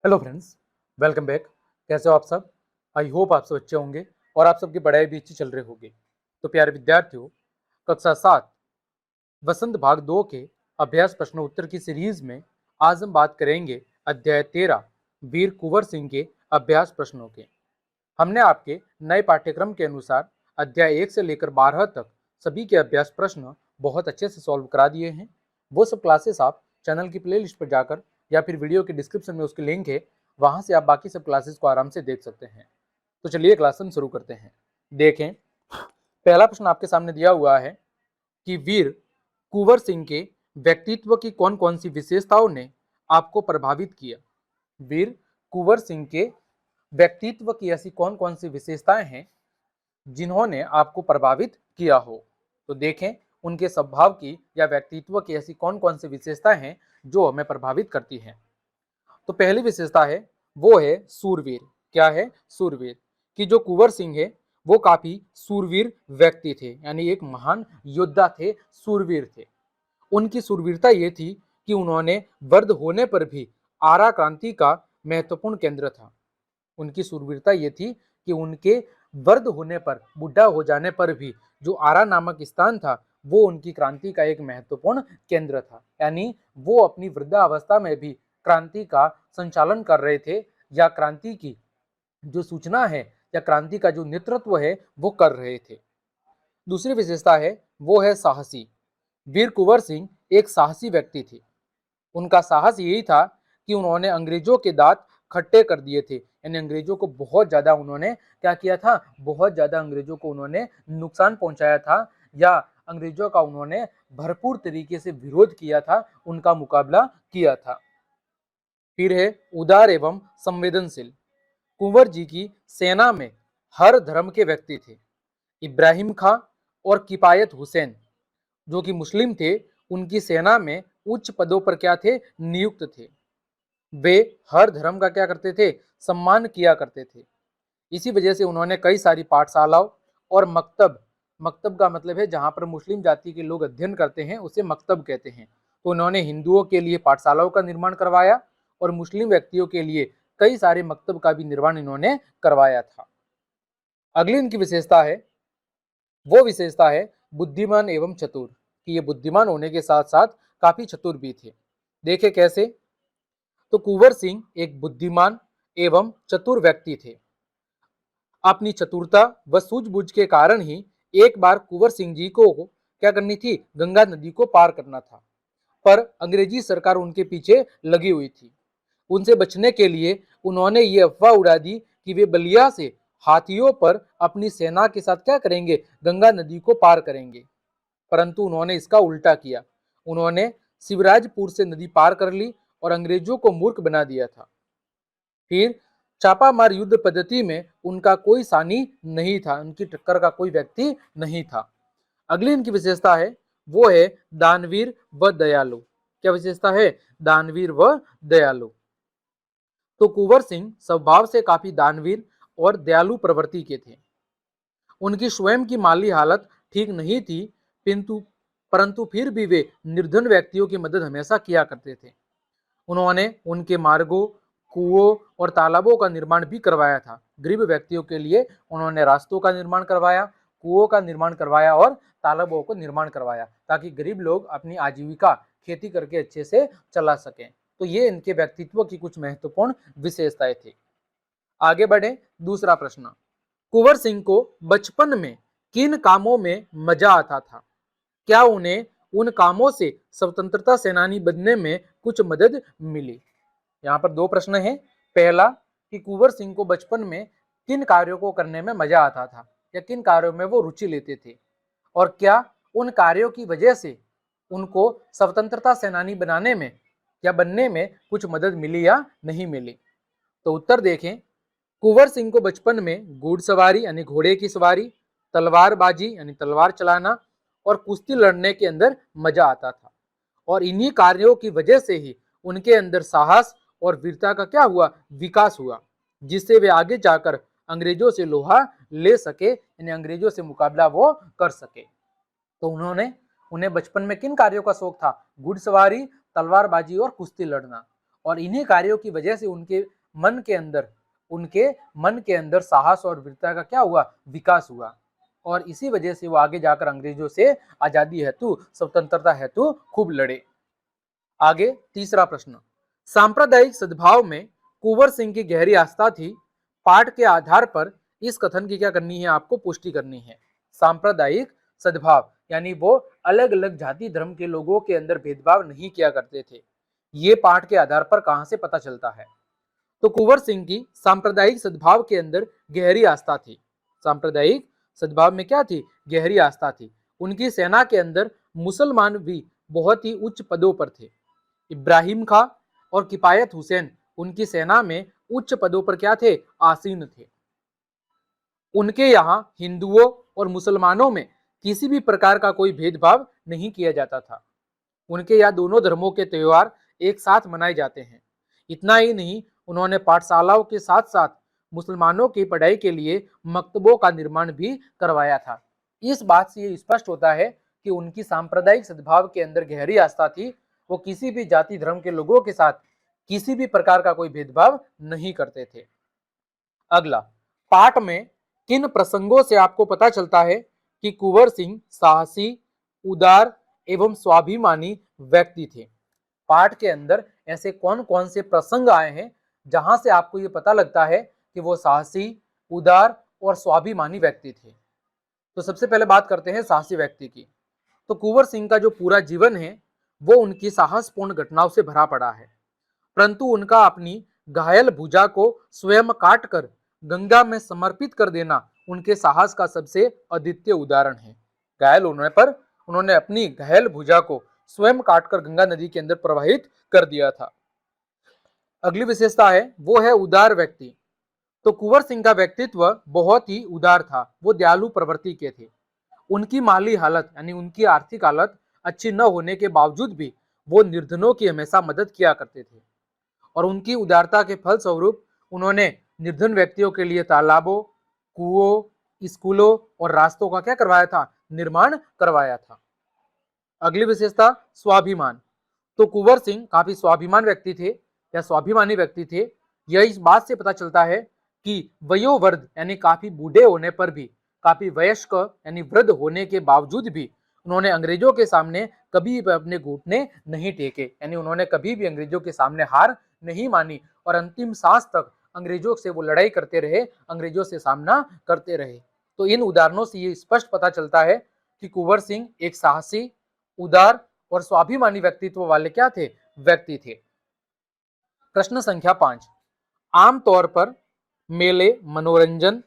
Hello friends, welcome back. कैसे हो आप सब? आई होप आप सब अच्छे होंगे और आप सबकी पढ़ाई भी अच्छी चल रही होगी। तो प्यारे विद्यार्थियों, कक्षा 7 वसंत भाग 2 के अभ्यास प्रश्न उत्तर की सीरीज में आज हम बात करेंगे अध्याय 13 वीर कुंवर सिंह के अभ्यास प्रश्नों के। हमने आपके नए पाठ्यक्रम के अनुसार अध्याय 1 से लेकर 12 तक सभी के अभ्यास प्रश्न बहुत अच्छे से सॉल्व करा दिए हैं। वो सब क्लासेस आप चैनल की प्लेलिस्ट पर जाकर या फिर वीडियो के डिस्क्रिप्शन में उसकी लिंक है, वहां से आप बाकी सब क्लासेस को आराम से देख सकते हैं। तो चलिए क्लास हम शुरू करते हैं। देखें, पहला प्रश्न आपके सामने दिया हुआ है कि वीर कुंवर सिंह के व्यक्तित्व की कौन कौन सी विशेषताओं ने आपको प्रभावित किया। वीर कुंवर सिंह के व्यक्तित्व की ऐसी कौन कौन सी विशेषताएं हैं जिन्होंने आपको प्रभावित किया हो। तो देखें, उनके स्वभाव की या व्यक्तित्व की ऐसी कौन कौन सी विशेषताएं हैं जो हमें प्रभावित करती हैं। तो पहली विशेषता है वो है सूरवीर। क्या है? सूरवीर। कि जो कुंवर सिंह है वो काफी सूरवीर व्यक्ति थे, यानी एक महान योद्धा थे, सूरवीर थे। उनकी सूरवीरता ये थी कि उन्होंने वृद्ध होने पर भी आरा क्रांति का महत्वपूर्ण केंद्र था। उनकी सूरवीरता ये थी कि उनके वृद्ध होने पर, बुढ़ा हो जाने पर भी जो आरा नामक स्थान था वो उनकी क्रांति का एक महत्वपूर्ण केंद्र था। यानी वो अपनी वृद्धावस्था में भी क्रांति का संचालन कर रहे थे, या क्रांति की जो सूचना है या क्रांति का जो नेतृत्व है वो कर रहे थे। दूसरी विशेषता है वो है साहसी। वीर कुंवर सिंह एक साहसी व्यक्ति थे। उनका साहस यही था कि उन्होंने अंग्रेजों के दांत खट्टे कर दिए थे, यानी अंग्रेजों को बहुत ज्यादा उन्होंने क्या किया था, बहुत ज्यादा अंग्रेजों को उन्होंने नुकसान पहुंचाया था, या अंग्रेजों का उन्होंने भरपूर तरीके से विरोध किया था, उनका मुकाबला किया था। फिर है उदार एवं संवेदनशील। कुंवर जी की सेना में हर धर्म के व्यक्ति थे। इब्राहिम खां और किफायत हुसैन जो कि मुस्लिम थे, उनकी सेना में उच्च पदों पर क्या थे, नियुक्त थे। वे हर धर्म का क्या करते थे, सम्मान किया करते थे। इसी वजह से उन्होंने कई सारी पाठशालाओं और मकतब, मकतब का मतलब है जहां पर मुस्लिम जाति के लोग अध्ययन करते हैं उसे मकतब कहते हैं। तो उन्होंने हिंदुओं के लिए पाठशालाओं का निर्माण करवाया और मुस्लिम व्यक्तियों के लिए कई सारे मकतब का भी निर्माण इन्होंने करवाया था। अगली इनकी विशेषता है वो विशेषता है बुद्धिमान एवं चतुर। कि ये बुद्धिमान होने के साथ साथ काफी चतुर भी थे। देखे कैसे? तो कुंवर सिंह एक बुद्धिमान एवं चतुर व्यक्ति थे। अपनी चतुरता व सूझबूझ के कारण ही एक बार कुंवर सिंह जी को क्या करनी थी, गंगा नदी को पार करना था, पर अंग्रेजी सरकार उनके पीछे लगी हुई थी। उनसे बचने के लिए उन्होंने ये अफवाह उड़ा दी कि वे बलिया से हाथियों पर अपनी सेना के साथ क्या करेंगे, गंगा नदी को पार करेंगे। परंतु उन्होंने इसका उल्टा किया। उन्होंने शिवराजपुर से नदी पार कर ली और अंग्रेजों को मूर्ख बना दिया था। फिर छापामार युद्ध पद्धति में उनका कोई सानी नहीं था, उनकी टक्कर का कोई व्यक्ति नहीं था। अगली इनकी विशेषता है वो है दानवीर व दयालु। क्या विशेषता है? दानवीर व दयालु। तो कुंवर सिंह स्वभाव से काफी दानवीर और दयालु प्रवृत्ति के थे। उनकी स्वयं की माली हालत ठीक नहीं थी, परंतु फिर भी वे निर्धन व्यक्तियों की मदद हमेशा किया करते थे। उन्होंने उनके मार्गों, कुओं और तालाबों का निर्माण भी करवाया था। गरीब व्यक्तियों के लिए उन्होंने रास्तों का निर्माण करवाया, कुओं का निर्माण करवाया और तालाबों को निर्माण करवाया, ताकि गरीब लोग अपनी आजीविका खेती करके अच्छे से चला सकें। तो ये इनके व्यक्तित्व की कुछ महत्वपूर्ण विशेषताएं थी। आगे बढ़े, दूसरा प्रश्न। कुंवर सिंह को बचपन में किन कामों में मजा आता था? क्या उन्हें उन कामों से स्वतंत्रता सेनानी बनने में कुछ मदद मिली? यहाँ पर दो प्रश्न हैं। पहला कि कुंवर सिंह को बचपन में किन कार्यों को करने में मजा आता था या किन कार्यों में वो रुचि लेते थे, और क्या उन कार्यों की वजह से उनको स्वतंत्रता सेनानी बनाने में या बनने में कुछ मदद मिली या नहीं मिली। तो उत्तर देखें, कुंवर सिंह को बचपन में घुड़सवारी यानी घोड़े की सवारी, तलवारबाजी यानी तलवार चलाना और कुश्ती लड़ने के अंदर मजा आता था, और इन्हीं कार्यों की वजह से ही उनके अंदर साहस और वीरता का क्या हुआ, विकास हुआ, जिससे वे आगे जाकर अंग्रेजों से लोहा ले सके, यानी अंग्रेजों से मुकाबला वो कर सके। तो उन्हें बचपन में किन कार्यों का शौक था? घुड़सवारी, तलवारबाजी और कुश्ती लड़ना, और इन्हीं कार्यों की वजह से उनके मन के अंदर उनके मन के अंदर साहस और वीरता का क्या हुआ, विकास हुआ, और इसी वजह से वो आगे जाकर अंग्रेजों से आजादी हेतु, स्वतंत्रता हेतु खूब लड़े। आगे तीसरा प्रश्न, सांप्रदायिक सद्भाव में कुंवर सिंह की गहरी आस्था थी। पाठ के आधार पर इस कथन की क्या करनी है, आपको पुष्टि करनी है। सांप्रदायिक सद्भाव यानी वो अलग अलग जाति धर्म के लोगों के अंदर भेदभाव नहीं किया करते थे। ये पाठ के आधार पर कहां से पता चलता है? तो कुंवर सिंह की सांप्रदायिक सद्भाव के अंदर गहरी आस्था थी। सांप्रदायिक सद्भाव में क्या थी, गहरी आस्था थी। उनकी सेना के अंदर मुसलमान भी बहुत ही उच्च पदों पर थे। इब्राहिम खां और किफायत हुसैन उनकी सेना में उच्च पदों पर क्या थे, आसीन थे। उनके यहाँ हिंदुओं और मुसलमानों में किसी भी प्रकार का कोई भेदभाव नहीं किया जाता था। उनके यहाँ दोनों धर्मों के त्योहार एक साथ मनाए जाते हैं। इतना ही नहीं, उन्होंने पाठशालाओं के साथ साथ मुसलमानों की पढ़ाई के लिए मकतबों का निर्माण भी करवाया था। इस बात से ये स्पष्ट होता है कि उनकी सांप्रदायिक सद्भाव के अंदर गहरी आस्था थी। वो किसी भी जाति धर्म के लोगों के साथ किसी भी प्रकार का कोई भेदभाव नहीं करते थे। अगला, पाठ में किन प्रसंगों से आपको पता चलता है कि कुंवर सिंह साहसी, उदार एवं स्वाभिमानी व्यक्ति थे? पाठ के अंदर ऐसे कौन कौन से प्रसंग आए हैं जहां से आपको ये पता लगता है कि वो साहसी, उदार और स्वाभिमानी व्यक्ति थे? तो सबसे पहले बात करते हैं साहसी व्यक्ति की। तो कुंवर सिंह का जो पूरा जीवन है वो उनकी साहसपूर्ण घटनाओं से भरा पड़ा है, परंतु उनका अपनी घायल भुजा को स्वयं काट कर गंगा में समर्पित कर देना उनके साहस का सबसे अद्वितीय उदाहरण है। घायल होने पर उन्होंने अपनी घायल भुजा को स्वयं काटकर गंगा नदी के अंदर प्रवाहित कर दिया था। अगली विशेषता है वो है उदार व्यक्ति। तो कुंवर सिंह का व्यक्तित्व बहुत ही उदार था। वो दयालु प्रवृत्ति के थे। उनकी माली हालत यानी उनकी आर्थिक हालत अच्छी न होने के बावजूद भी वो निर्धनों की हमेशा मदद किया करते थे, और उनकी उदारता के फलस्वरूप उन्होंने निर्धन व्यक्तियों के लिए तालाबों, कुओं, स्कूलों और रास्तों का क्या करवाया था, निर्माण करवाया था। अगली विशेषता स्वाभिमान। तो कुंवर सिंह काफी स्वाभिमान व्यक्ति थे या स्वाभिमानी व्यक्ति थे। यह इस बात से पता चलता है कि वयोवृद्ध यानी काफी बूढ़े होने पर भी, काफी वयस्क यानी वृद्ध होने के बावजूद भी उन्होंने अंग्रेजों के सामने कभी भी अपने घुटने नहीं टेके, यानी उन्होंने कभी भी अंग्रेजों के सामने हार नहीं मानी और अंतिम सांस तक अंग्रेजों से वो लड़ाई करते रहे, अंग्रेजों से सामना करते रहे। तो इन उदाहरणों से ये स्पष्ट पता चलता है कि कुंवर सिंह एक साहसी, उदार और स्वाभिमानी व्यक्तित्व वाले क्या थे, व्यक्ति थे। प्रश्न संख्या 5, आमतौर पर मेले मनोरंजन,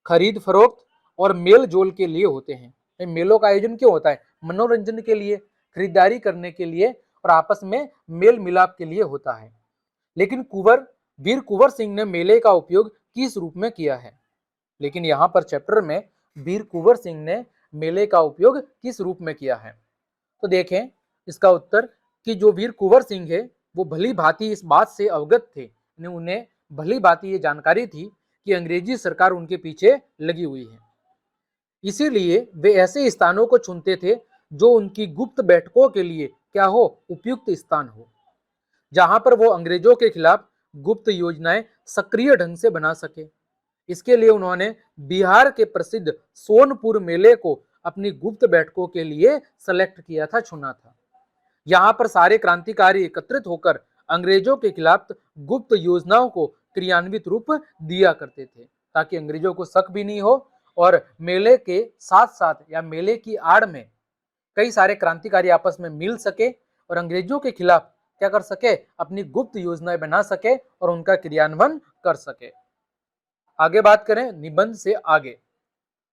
खरीद फरोख्त और मेल जोल के लिए होते हैं। मेलों का आयोजन क्यों होता है? मनोरंजन के लिए, खरीदारी करने के लिए और आपस में मेल मिलाप के लिए होता है। लेकिन वीर कुंवर सिंह ने मेले का उपयोग किस रूप में किया है? लेकिन यहाँ पर चैप्टर में वीर कुंवर सिंह ने मेले का उपयोग किस रूप में किया है? तो देखें इसका उत्तर कि जो वीर कुंवर सिंह है वो भली भांति इस बात से अवगत थे, उन्हें भली भांति ये जानकारी थी कि अंग्रेजी सरकार उनके पीछे लगी हुई है। इसीलिए वे ऐसे स्थानों को चुनते थे जो उनकी गुप्त बैठकों के लिए क्या हो, उपयुक्त स्थान हो, जहां पर वो अंग्रेजों के खिलाफ गुप्त योजनाएं सक्रिय ढंग से बना सके। इसके लिए उन्होंने बिहार के प्रसिद्ध सोनपुर मेले को अपनी गुप्त बैठकों के लिए सेलेक्ट किया था, चुना था। यहाँ पर सारे क्रांतिकारी एकत्रित होकर अंग्रेजों के खिलाफ गुप्त योजनाओं को क्रियान्वित रूप दिया करते थे, ताकि अंग्रेजों को शक भी नहीं हो और मेले के साथ साथ या मेले की आड़ में कई सारे क्रांतिकारी आपस में मिल सके और अंग्रेजों के खिलाफ क्या कर सके, अपनी गुप्त योजनाएं बना सके और उनका क्रियान्वयन कर सके। आगे बात करें निबंध से आगे।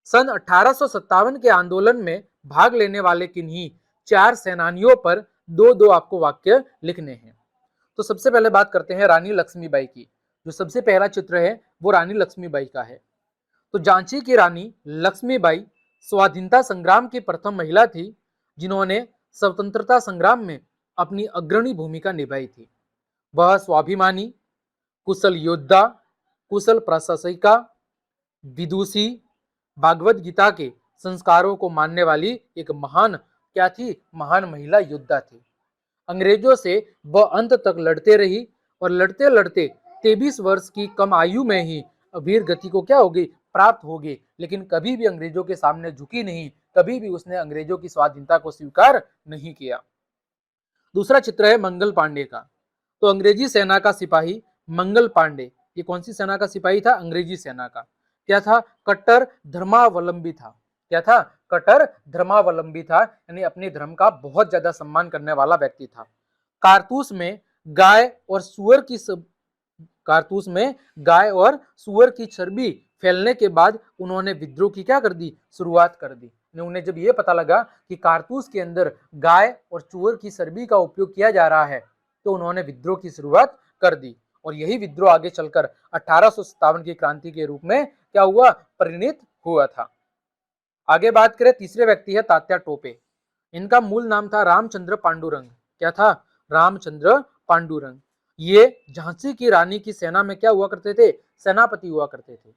सन 1857 के आंदोलन में भाग लेने वाले किन्हीं 4 सेनानियों पर दो आपको वाक्य लिखने हैं। तो सबसे पहले बात करते हैं रानी लक्ष्मीबाई की। जो सबसे पहला चित्र है वो रानी लक्ष्मीबाई का है। तो झांसी की रानी लक्ष्मीबाई स्वाधीनता संग्राम की प्रथम महिला थी जिन्होंने स्वतंत्रता संग्राम में अपनी अग्रणी भूमिका निभाई थी। वह स्वाभिमानी, कुशल योद्धा, कुशल प्रशासिका, विदुषी, भागवत गीता के संस्कारों को मानने वाली एक महान क्या थी, महान महिला योद्धा थी। अंग्रेजों से वह अंत तक लड़ते रही और लड़ते लड़ते 23 वर्ष की कम आयु में ही वीर गति को क्या होगी, प्राप्त होगी, लेकिन कभी भी अंग्रेजों के सामने झुकी नहीं, कभी भी उसने अंग्रेजों की स्वाधीनता को स्वीकार नहीं किया। दूसरा चित्र है मंगल पांडे का। तो अंग्रेजी सेना का सिपाही मंगल पांडे, ये कौन सी सेना का सिपाही था, अंग्रेजी सेना का। क्या था, कट्टर धर्मावलंबी था। क्या था, कट्टर धर्मावलंबी था, यानी अपने धर्म का बहुत ज्यादा सम्मान करने वाला व्यक्ति था। कारतूस में गाय और सुअर की कारतूस में गाय और सुअर की चर्बी फैलने के बाद उन्होंने विद्रोह की क्या कर दी, शुरुआत कर दी। उन्हें जब ये पता लगा कि कारतूस के अंदर गाय और सुअर की चर्बी का उपयोग किया जा रहा है, तो उन्होंने विद्रोह की शुरुआत कर दी। और यही विद्रोह आगे चलकर 1857 की क्रांति के रूप में क्या हुआ, परिणित हुआ था। आगे बात करें, तीसरे व्यक्ति है तात्या टोपे। इनका मूल नाम था रामचंद्र पांडुरंग। क्या था, रामचंद्र पांडुरंग। ये झांसी की रानी की सेना में क्या हुआ करते थे, सेनापति हुआ करते थे।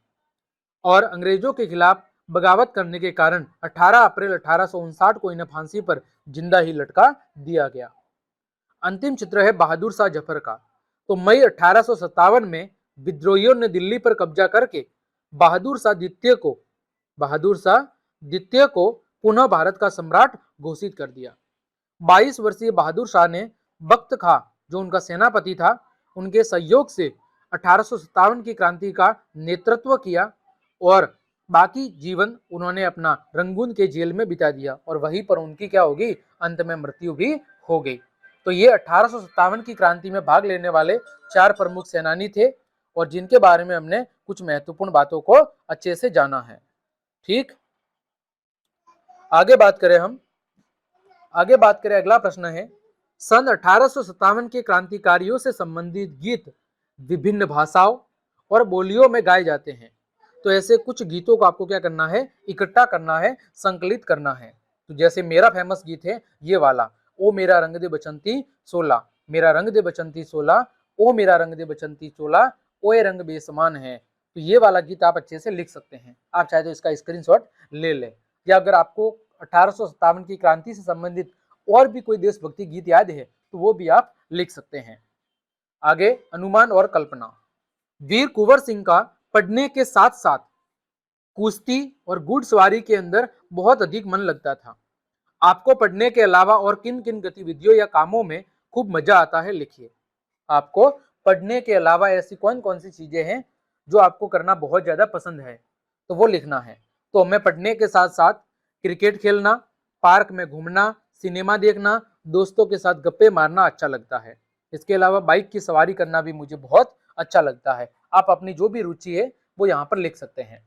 और अंग्रेजों के खिलाफ बगावत करने के कारण 18 अप्रैल 1859 को इन्हें फांसी पर जिंदा ही लटका दिया गया। अंतिम चित्र है बहादुर शाह जफर का। तो मई 1857 में विद्रोहियों ने दिल्ली पर कब्जा करके बहादुर शाह द्वितीय को पुनः भारत का सम्राट घोषित कर दिया। 22 वर्षीय बहादुर शाह ने बख्त खां, जो उनका सेनापति था, उनके सहयोग से 1857 की क्रांति का नेतृत्व किया और बाकी जीवन उन्होंने अपना रंगून के जेल में बिता दिया और वहीं पर उनकी क्या होगी, अंत में मृत्यु भी हो गई। तो ये 1857 की क्रांति में भाग लेने वाले 4 प्रमुख सेनानी थे और जिनके बारे में हमने कुछ महत्वपूर्ण बातों को अच्छे से जाना है। ठीक, आगे बात करें, अगला प्रश्न है, सन 1857 के क्रांतिकारियों से संबंधित गीत विभिन्न भाषाओं और बोलियों में गाए जाते हैं। तो ऐसे कुछ गीतों को आपको क्या करना है, इकट्ठा करना है, संकलित करना है। तो जैसे मेरा फेमस गीत है ये वाला, ओ मेरा रंग दे बसंती सोला, मेरा रंग दे बसंती सोला, ओ मेरा रंग दे बसंती सोला, ओए रंग बेसमान है। तो ये वाला गीत आप अच्छे से लिख सकते हैं। आप चाहे तो इसका स्क्रीनशॉट ले लें, या अगर आपको 1857 की क्रांति से संबंधित और भी कोई देशभक्ति गीत याद है तो वो भी आप लिख सकते हैं। आगे अनुमान और कल्पना। वीर कुंवर सिंह का पढ़ने के साथ साथ कुश्ती और घुड़सवारी के अंदर बहुत अधिक मन लगता था। आपको पढ़ने के अलावा और किन किन गतिविधियों या कामों में खूब मजा आता है, लिखिए। आपको पढ़ने के अलावा ऐसी कौन कौन सी चीजें हैं जो आपको करना बहुत ज्यादा पसंद है, तो वो लिखना है। तो हमें पढ़ने के साथ साथ क्रिकेट खेलना, पार्क में घूमना, सिनेमा देखना, दोस्तों के साथ गप्पे मारना अच्छा लगता है। इसके अलावा बाइक की सवारी करना भी मुझे बहुत अच्छा लगता है। आप अपनी जो भी रुचि है वो यहाँ पर लिख सकते हैं।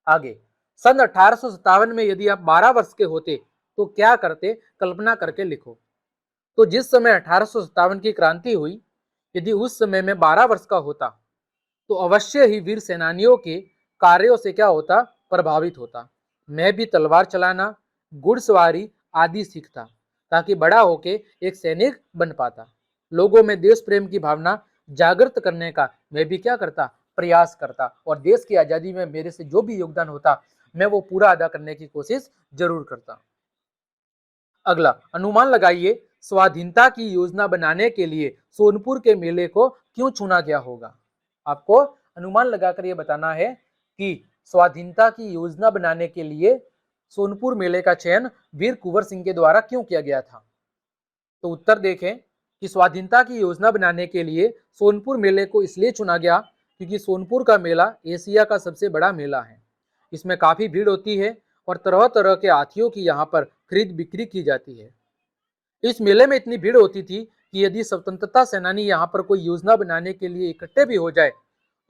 आगे, सन 1857 में यदि आप 12 वर्ष के होते तो क्या करते, कल्पना करके लिखो। तो जिस समय 1857 की क्रांति हुई, यदि उस समय में 12 वर्ष का होता तो अवश्य ही वीर सेनानियों के कार्यों से क्या होता, प्रभावित होता। मैं भी तलवार चलाना, घुड़सवारी आदि सीखता ताकि बड़ा होके एक सैनिक बन पाता। लोगों में देश प्रेम की भावना जागृत करने का मैं भी क्या करता, प्रयास करता, और देश की आजादी में मेरे से जो भी योगदान होता मैं वो पूरा अदा करने की कोशिश जरूर करता। अगला, अनुमान लगाइए, स्वाधीनता की योजना बनाने के लिए सोनपुर के मेले को क्यों चुना गया होगा। आपको अनुमान लगाकर ये बताना है कि स्वाधीनता की योजना बनाने के लिए सोनपुर मेले का चयन वीर कुंवर सिंह के द्वारा क्यों किया गया था। तो उत्तर देखें कि स्वाधीनता की योजना बनाने के लिए सोनपुर मेले को इसलिए चुना गया क्योंकि सोनपुर का मेला एशिया का सबसे बड़ा मेला है। इसमें काफी भीड़ होती है और तरह तरह के हाथियों की यहाँ पर खरीद बिक्री की जाती है। इस मेले में इतनी भीड़ होती थी कि यदि स्वतंत्रता सेनानी यहाँ पर कोई योजना बनाने के लिए इकट्ठे भी हो जाए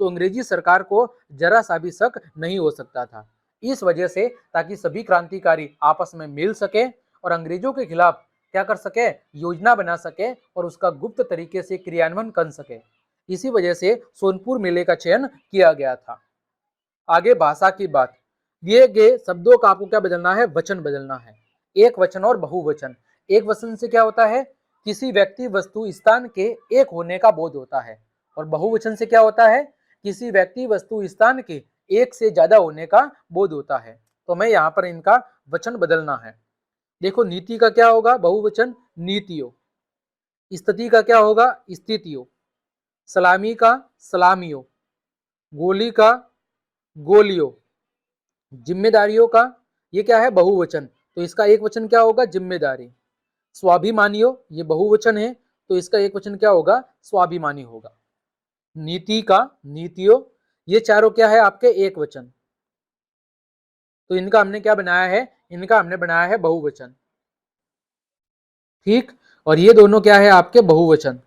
तो अंग्रेजी सरकार को जरा सा भी शक नहीं हो सकता था। इस वजह से ताकि सभी क्रांतिकारी आपस में मिल सके और अंग्रेजों के खिलाफ क्या कर सके, योजना बना सके और उसका गुप्त तरीके से क्रियान्वयन कर सके। इसी वजह से सोनपुर मेले का चयन किया गया था। आगे भाषा की बात, दिए गए शब्दों का आपको क्या बदलना है, वचन बदलना है। एक वचन और बहुवचन। एक वचन से क्या होता है, किसी व्यक्ति वस्तु स्थान के एक होने का बोध होता है, और बहुवचन से क्या होता है, किसी व्यक्ति वस्तु स्थान के एक से ज्यादा होने का बोध होता है। तो मैं यहाँ पर इनका वचन बदलना है। देखो, नीति का क्या होगा, बहुवचन नीतियों। स्थिति का क्या होगा, स्थितियों। सलामी का सलामियों, गोली का गोलियों, जिम्मेदारियों का, ये क्या है बहुवचन, तो इसका एक वचन क्या होगा जिम्मेदारी। स्वाभिमानियों, ये बहुवचन है तो इसका एक वचन क्या होगा स्वाभिमानी होगा। नीति का नीतियों, ये चारों क्या है आपके एक वचन, तो इनका हमने क्या बनाया है, इनका हमने बनाया है बहुवचन। ठीक, और ये दोनों क्या है आपके बहुवचन,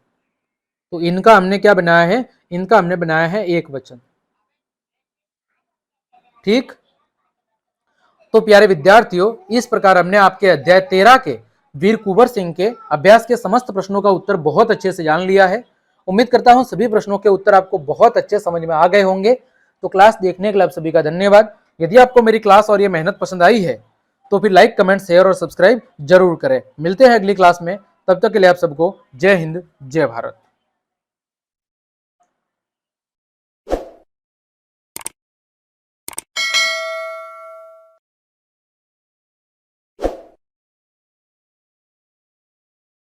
तो इनका हमने क्या बनाया है, इनका हमने बनाया है एक वचन। ठीक, तो प्यारे विद्यार्थियों, इस प्रकार हमने आपके अध्याय 13 के वीर कुंवर सिंह के अभ्यास के समस्त प्रश्नों का उत्तर बहुत अच्छे से जान लिया है। उम्मीद करता हूं सभी प्रश्नों के उत्तर आपको बहुत अच्छे समझ में आ गए होंगे। तो क्लास देखने के लिए आप सभी का धन्यवाद। यदि आपको मेरी क्लास और ये मेहनत पसंद आई है तो फिर लाइक, कमेंट, शेयर और सब्सक्राइब जरूर करें। मिलते हैं अगली क्लास में, तब तक के लिए आप सबको जय हिंद, जय भारत।